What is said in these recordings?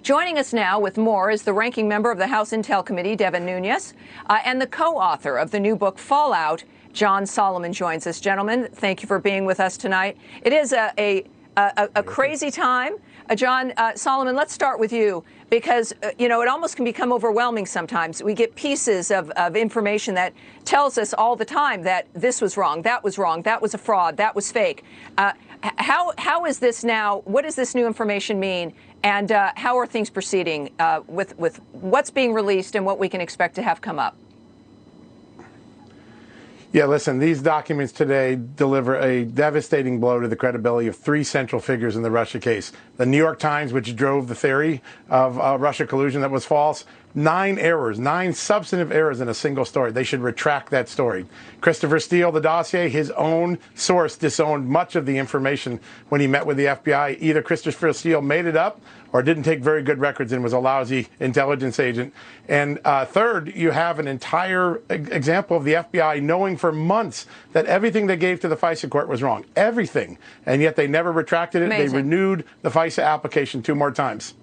Joining us now with more is the ranking member of the House Intel Committee, Devin Nunes, and the co-author of the new book, Fallout, John Solomon, joins us. Gentlemen, thank you for being with us tonight. It is a crazy time. John Solomon, let's start with you, because, it almost can become overwhelming sometimes. We get pieces of information that tells us all the time that this was wrong, that was a fraud, that was fake. How is this now? What does this new information mean? And how are things proceeding with what's being released and what we can expect to have come up? Yeah, listen, these documents today deliver a devastating blow to the credibility of three central figures in the Russia case. The New York Times, which drove the theory of Russia collusion that was false. 9 substantive errors in a single story. They should retract that story. Christopher Steele, the dossier, his own source disowned much of the information when he met with the FBI. Either Christopher Steele made it up or didn't take very good records and was a lousy intelligence agent. And third, you have an entire example of the FBI knowing for months that everything they gave to the FISA court was wrong. Everything. And yet they never retracted it. Amazing. They renewed the FISA application 2 more times.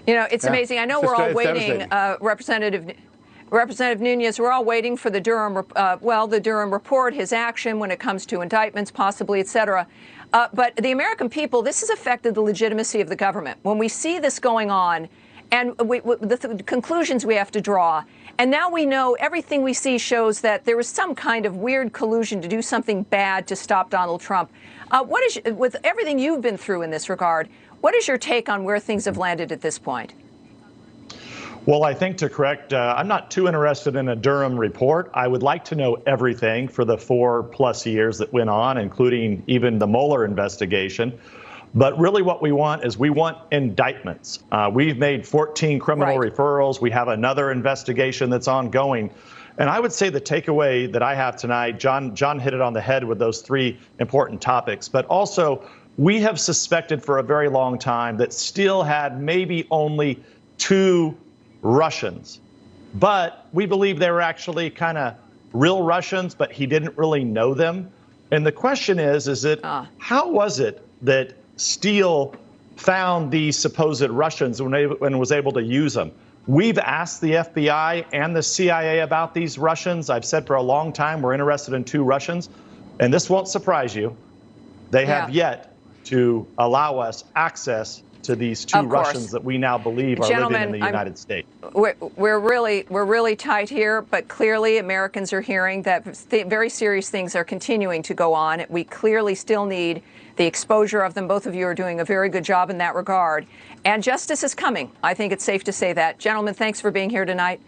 It's amazing. I know we're all waiting, Representative Nunes, we're all waiting for the Durham report, his action when it comes to indictments, possibly, et cetera. But the American people, this has affected the legitimacy of the government. When we see this going on, and the conclusions we have to draw, and now we know everything we see shows that there was some kind of weird collusion to do something bad to stop Donald Trump. With everything you've been through in this regard, what is your take on where things have landed at this point? Well, I think to correct, I'm not too interested in a Durham report. I would like to know everything for the 4+ years that went on, including even the Mueller investigation. But really what we want is indictments. We've made 14 criminal referrals. We have another investigation that's ongoing. And I would say the takeaway that I have tonight, John hit it on the head with those 3 important topics, but also we have suspected for a very long time that Steele had maybe only 2 Russians, but we believe they were actually kind of real Russians, but he didn't really know them. And the question is how was it that Steele found these supposed Russians and was able to use them? We've asked the FBI and the CIA about these Russians. I've said for a long time we're interested in 2 Russians, and this won't surprise you. They have yet to allow us access to these 2 Russians that we now believe are living in the United States. We're really tight here, but clearly Americans are hearing that very serious things are continuing to go on. We clearly still need the exposure of them. Both of you are doing a very good job in that regard. And justice is coming. I think it's safe to say that. Gentlemen, thanks for being here tonight.